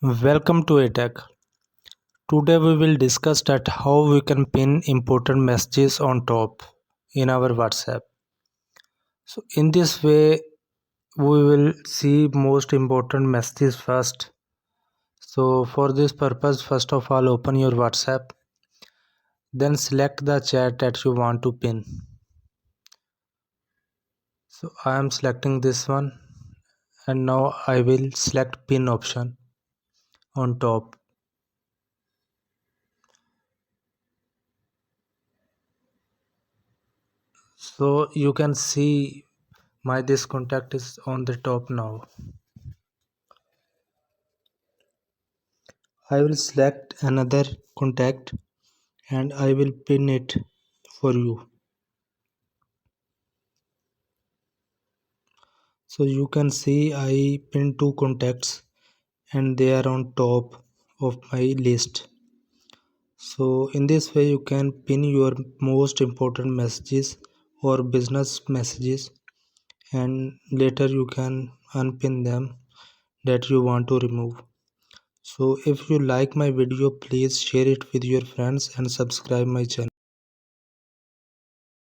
Welcome to ATeck. Today we will discuss that how we can pin important messages on top in our WhatsApp. So in this way we will see most important messages first. So for this purpose, first of all open your WhatsApp, then select the chat that you want to pin. So I am selecting this one, and now I will select pin option on top. So you can see my this contact is on the top now. I will select another contact and I will pin it for you. So you can see I pinned two contacts and they are on top of my list. So in this way you can pin your most important messages or business messages, and later you can unpin them that you want to remove. So if you like my video, please share it with your friends and subscribe my channel.